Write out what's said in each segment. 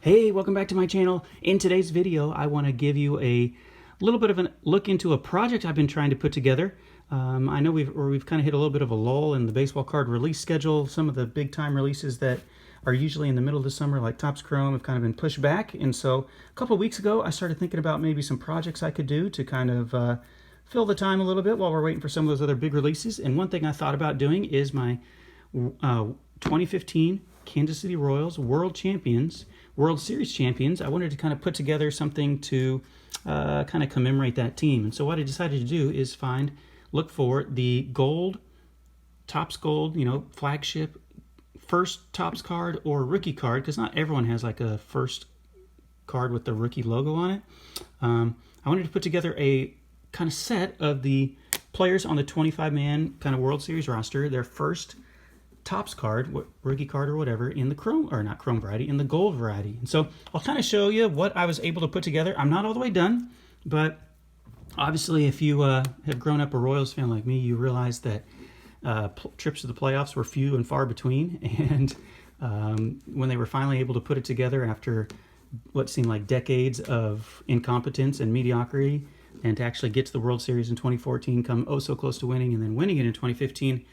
Hey, welcome back to my channel. In today's video, I want to give you a little bit of a look into a project I've been trying to put together. I know we've kind of hit a little bit of a lull in the baseball card release schedule. Some of the big time releases that are usually in the middle of the summer, like Topps Chrome, have kind of been pushed back. And so a couple of weeks ago, I started thinking about maybe some projects I could do to kind of fill the time a little bit while we're waiting for some of those other big releases. And one thing I thought about doing is my 2015 Kansas City Royals World Series champions. I wanted to kind of put together something to kind of commemorate that team. And so what I decided to do is look for the gold, Topps Gold, flagship first Topps card or rookie card, because not everyone has like a first card with the rookie logo on it. I wanted to put together a kind of set of the players on the 25-man kind of World Series roster, their first Topps card, rookie card or whatever, in the chrome, or not chrome variety, in the gold variety. And so I'll kind of show you what I was able to put together. I'm not all the way done, but obviously if you have grown up a Royals fan like me, you realize that trips to the playoffs were few and far between. And when they were finally able to put it together after what seemed like decades of incompetence and mediocrity, and to actually get to the World Series in 2014, come oh so close to winning, and then winning it in 2015,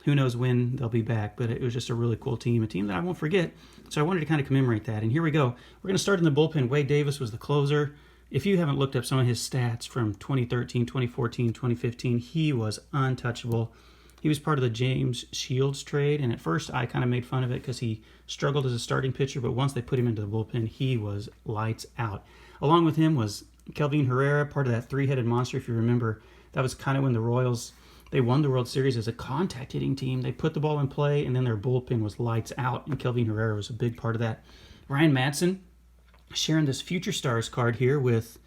who knows when they'll be back, but it was just a really cool team, a team that I won't forget. So I wanted to kind of commemorate that. And here we go. We're going to start in the bullpen. Wade Davis was the closer. If you haven't looked up some of his stats from 2013, 2014, 2015, he was untouchable. He was part of the James Shields trade, and at first I kind of made fun of it because he struggled as a starting pitcher, but once they put him into the bullpen, he was lights out. Along with him was Kelvin Herrera, part of that three-headed monster. If you remember, that was kind of when the Royals, they won the World Series as a contact hitting team. They put the ball in play, and then their bullpen was lights out, and Kelvin Herrera was a big part of that. Ryan Madson sharing this Future Stars card here with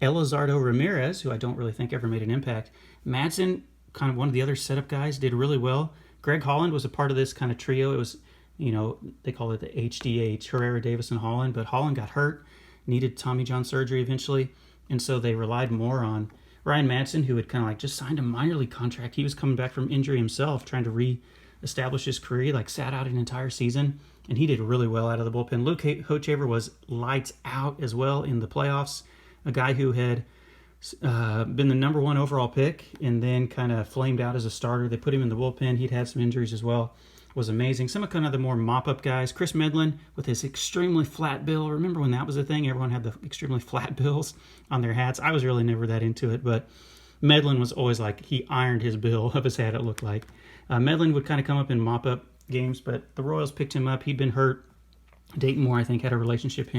Elizardo Ramirez, who I don't really think ever made an impact. Madson, kind of one of the other setup guys, did really well. Greg Holland was a part of this kind of trio. It was, they call it the HDH, Herrera, Davis, and Holland, but Holland got hurt, needed Tommy John surgery eventually, and so they relied more on Ryan Madson, who had kind of like just signed a minor league contract. He was coming back from injury himself, trying to re-establish his career, like sat out an entire season, and he did really well out of the bullpen. Luke Hochevar was lights out as well in the playoffs, a guy who had been the #1 overall pick and then kind of flamed out as a starter. They put him in the bullpen. He'd had some injuries as well. Was amazing. Some of kind of the more mop-up guys. Chris Medlen with his extremely flat bill. Remember when that was a thing? Everyone had the extremely flat bills on their hats. I was really never that into it, but Medlen was always like, he ironed his bill of his hat, it looked like. Medlen would kind of come up in mop-up games, but the Royals picked him up. He'd been hurt. Dayton Moore, I think, had a relationship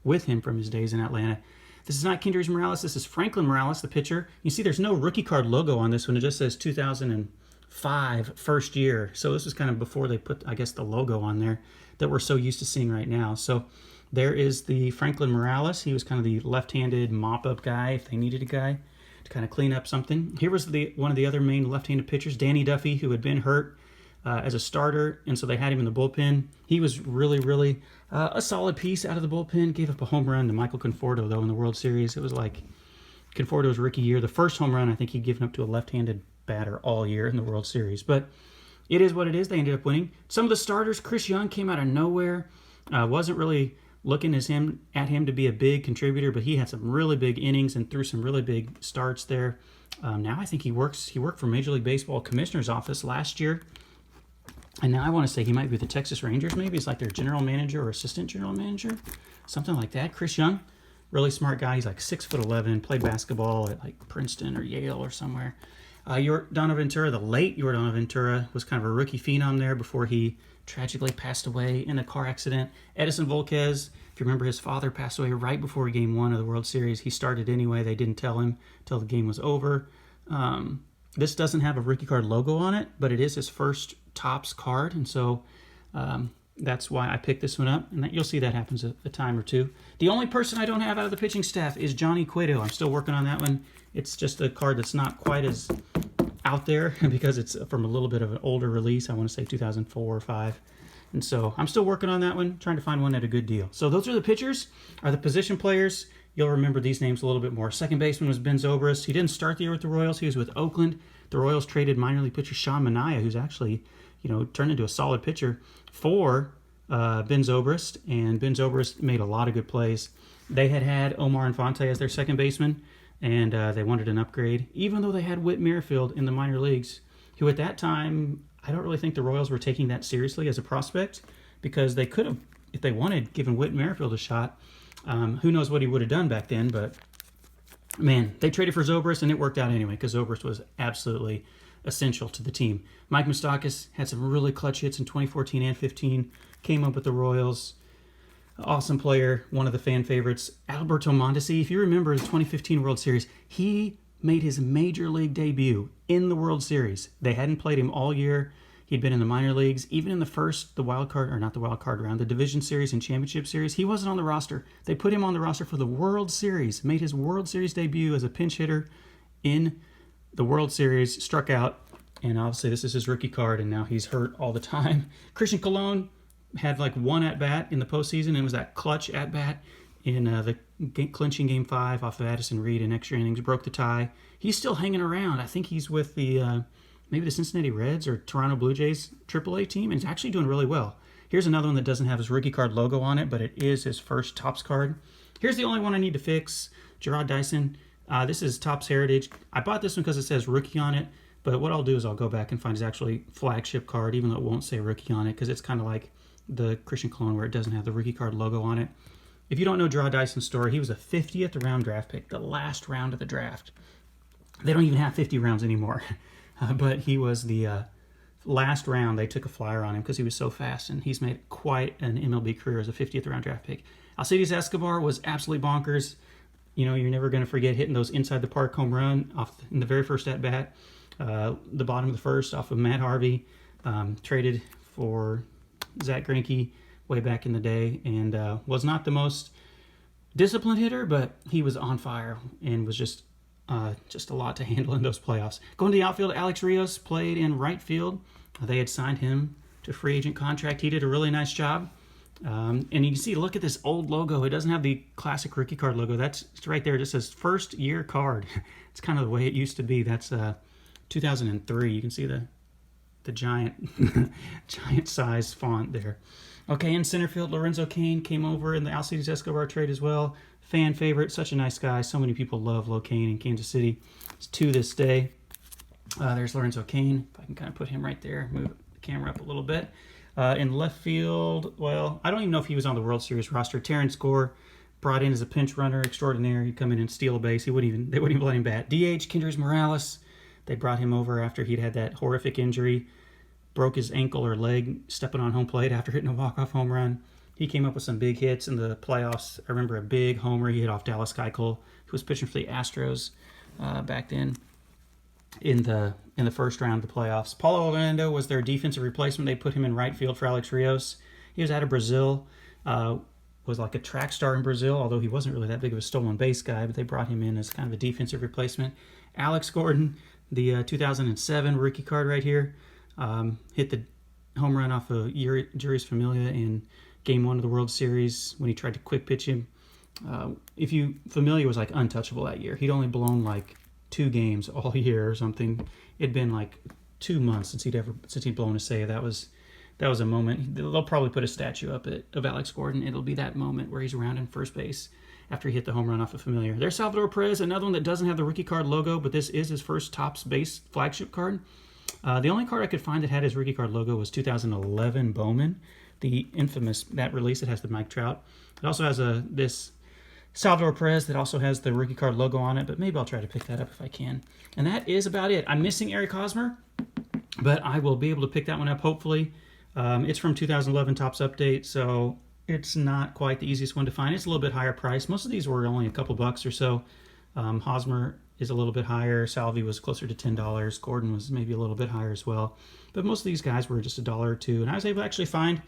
with him from his days in Atlanta. This is not Kendrys Morales. This is Franklin Morales, the pitcher. You see there's no rookie card logo on this one. It just says 2005 first year. So this was kind of before they put, I guess, the logo on there that we're so used to seeing right now. So there is the Franklin Morales. He was kind of the left-handed mop-up guy if they needed a guy to kind of clean up something. Here was one of the other main left-handed pitchers, Danny Duffy, who had been hurt as a starter, and so they had him in the bullpen. He was really, really a solid piece out of the bullpen. Gave up a home run to Michael Conforto, though, in the World Series. It was like Conforto's rookie year. The first home run, I think he'd given up to a left-handed batter all year in the World Series. But it is what it is. They ended up winning. Some of the starters, Chris Young came out of nowhere. Wasn't really looking at him to be a big contributor, but he had some really big innings and threw some really big starts there. Now I think he worked for Major League Baseball Commissioner's Office last year. And now I want to say he might be the Texas Rangers. Maybe he's like their general manager or assistant general manager, something like that. Chris Young, really smart guy. He's like 6'11", played basketball at like Princeton or Yale or somewhere. Yordano Ventura, the late Yordano Ventura, was kind of a rookie phenom there before he tragically passed away in a car accident. Edison Volquez, if you remember, his father passed away right before Game 1 of the World Series. He started anyway. They didn't tell him until the game was over. This doesn't have a rookie card logo on it, but it is his first Topps card, and so that's why I picked this one up, and you'll see that happens a time or two. The only person I don't have out of the pitching staff is Johnny Cueto. I'm still working on that one. It's just a card that's not quite as out there because it's from a little bit of an older release. I want to say 2004 or 5. And so I'm still working on that one, trying to find one at a good deal. So those are the pitchers, are the position players. You'll remember these names a little bit more. Second baseman was Ben Zobrist. He didn't start the year with the Royals. He was with Oakland. The Royals traded minor league pitcher Sean Manaea, who's actually, turned into a solid pitcher, for Ben Zobrist, and Ben Zobrist made a lot of good plays. They had Omar Infante as their second baseman, and they wanted an upgrade, even though they had Whit Merrifield in the minor leagues, who at that time, I don't really think the Royals were taking that seriously as a prospect, because they could have, if they wanted, given Whit Merrifield a shot. Who knows what he would have done back then, but man, they traded for Zobrist, and it worked out anyway, because Zobrist was absolutely essential to the team. Mike Moustakas had some really clutch hits in 2014 and 15, came up with the Royals. Awesome player, one of the fan favorites. Alberto Mondesi, if you remember the 2015 World Series, he made his major league debut in the World Series. They hadn't played him all year. He'd been in the minor leagues. Even in the Division Series and Championship Series, he wasn't on the roster. They put him on the roster for the World Series, made his World Series debut as a pinch hitter in the World Series, struck out, and obviously this is his rookie card, and now he's hurt all the time. Christian Cologne had like one at-bat in the postseason, and it was that clutch at-bat in the clinching Game 5 off of Addison Reed in extra innings, broke the tie. He's still hanging around. I think he's with the maybe the Cincinnati Reds or Toronto Blue Jays AAA team, and he's actually doing really well. Here's another one that doesn't have his rookie card logo on it, but it is his first Topps card. Here's the only one I need to fix, Gerard Dyson. This is Topps Heritage. I bought this one because it says rookie on it, but what I'll do is I'll go back and find his actually flagship card, even though it won't say rookie on it, because it's kind of like the Christian Cologne where it doesn't have the rookie card logo on it. If you don't know Gerard Dyson's story, he was a 50th round draft pick, the last round of the draft. They don't even have 50 rounds anymore, but he was the last round. They took a flyer on him because he was so fast, and he's made quite an MLB career as a 50th round draft pick. Alcides Escobar was absolutely bonkers. You know, you're never going to forget hitting those inside the park home run off in the very first at bat, the bottom of the first off of Matt Harvey, traded for Zach Greinke way back in the day, and was not the most disciplined hitter, but he was on fire and was just a lot to handle in those playoffs. Going to the outfield, Alex Rios played in right field. They had signed him to a free agent contract. He did a really nice job. And you can see, look at this old logo. It doesn't have the classic rookie card logo. It's right there. It just says first year card. It's kind of the way it used to be. That's 2003. You can see the giant giant size font there. Okay, in center field, Lorenzo Kane came over in the Alcides Escobar trade as well. Fan favorite, such a nice guy. So many people love Lo Kane in Kansas City to this day. There's Lorenzo Kane. If I can kind of put him right there, move the camera up a little bit. In left field, well, I don't even know if he was on the World Series roster. Terrence Gore, brought in as a pinch runner extraordinaire. He'd come in and steal a base. They wouldn't even let him bat. DH, Kendrys Morales. They brought him over after he'd had that horrific injury. Broke his ankle or leg stepping on home plate after hitting a walk-off home run. He came up with some big hits in the playoffs. I remember a big homer he hit off Dallas Keuchel, who was pitching for the Astros back then in the first round of the playoffs. Paulo Orlando was their defensive replacement. They put him in right field for Alex Rios. He was out of Brazil, was like a track star in Brazil, although he wasn't really that big of a stolen base guy, but they brought him in as kind of a defensive replacement. Alex Gordon, the 2007 rookie card right here, hit the home run off of Juris Familia in Game 1 of the World Series when he tried to quick pitch him. Familia was like untouchable that year. He'd only blown like 2 games all year or something. It'd been like 2 months since he'd blown a save. That was a moment. They'll probably put a statue up of Alex Gordon. It'll be that moment where he's around in first base after he hit the home run off of Familia. There's Salvador Perez, another one that doesn't have the rookie card logo, but this is his first Topps base flagship card. The only card I could find that had his rookie card logo was 2011 Bowman, the infamous, that release that has the Mike Trout. It also has this Salvador Perez that also has the rookie card logo on it, but maybe I'll try to pick that up if I can. And that is about it. I'm missing Eric Hosmer, but I will be able to pick that one up hopefully. It's from 2011 Topps Update, so it's not quite the easiest one to find. It's a little bit higher price. Most of these were only a couple bucks or so. Hosmer is a little bit higher. Salvi was closer to $10. Gordon was maybe a little bit higher as well. But most of these guys were just $1 or $2. And I was able to actually find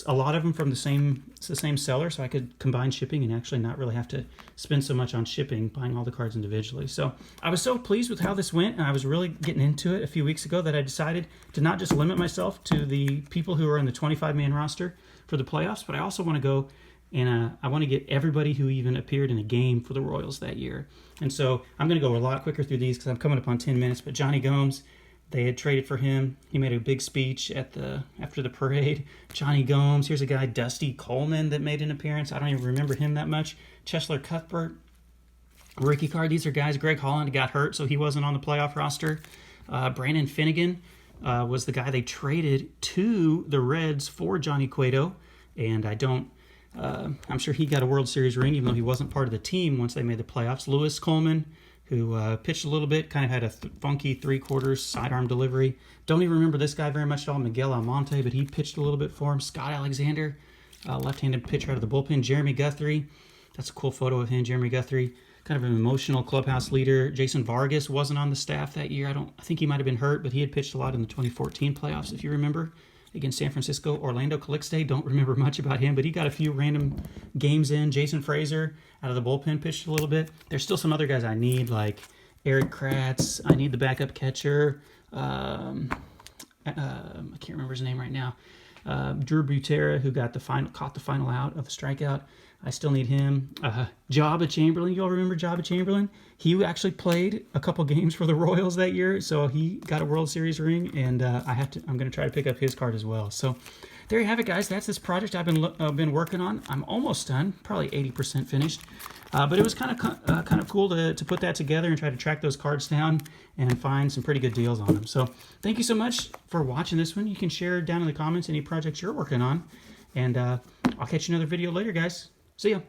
a lot of them from the same seller, so I could combine shipping and actually not really have to spend so much on shipping, buying all the cards individually. So I was so pleased with how this went, and I was really getting into it a few weeks ago that I decided to not just limit myself to the people who are in the 25-man roster for the playoffs, but I also want to go and I want to get everybody who even appeared in a game for the Royals that year. And so I'm going to go a lot quicker through these because I'm coming up on 10 minutes. But Johnny Gomes, They had traded for him. He made a big speech after the parade. Johnny Gomes. Here's a guy, Dusty Coleman, that made an appearance. I don't even remember him that much. Chesler Cuthbert, rookie card. These are guys. Greg Holland got hurt, so he wasn't on the playoff roster. Brandon Finnegan was the guy they traded to the Reds for Johnny Cueto, and I'm sure he got a World Series ring, even though he wasn't part of the team once they made the playoffs. Lewis Coleman, who pitched a little bit, kind of had a funky three-quarters sidearm delivery. Don't even remember this guy very much at all, Miguel Almonte, but he pitched a little bit for him. Scott Alexander, left-handed pitcher out of the bullpen. Jeremy Guthrie, that's a cool photo of him, Jeremy Guthrie. Kind of an emotional clubhouse leader. Jason Vargas wasn't on the staff that year. I think he might have been hurt, but he had pitched a lot in the 2014 playoffs, if you remember, against San Francisco. Orlando Calixte, don't remember much about him, but he got a few random games in. Jason Fraser out of the bullpen pitched a little bit. There's still some other guys I need, like Eric Kratz. I need the backup catcher. I can't remember his name right now. Drew Butera, who caught the final out of the strikeout. I still need him. Jabba Chamberlain, you all remember Jabba Chamberlain? He actually played a couple games for the Royals that year, so he got a World Series ring, and I'm going to try to pick up his card as well. So there you have it, guys. That's this project I've been working on. I'm almost done, probably 80% finished. But it was kind of cool to put that together and try to track those cards down and find some pretty good deals on them. So thank you so much for watching this one. You can share down in the comments any projects you're working on, and I'll catch you another video later, guys. See ya.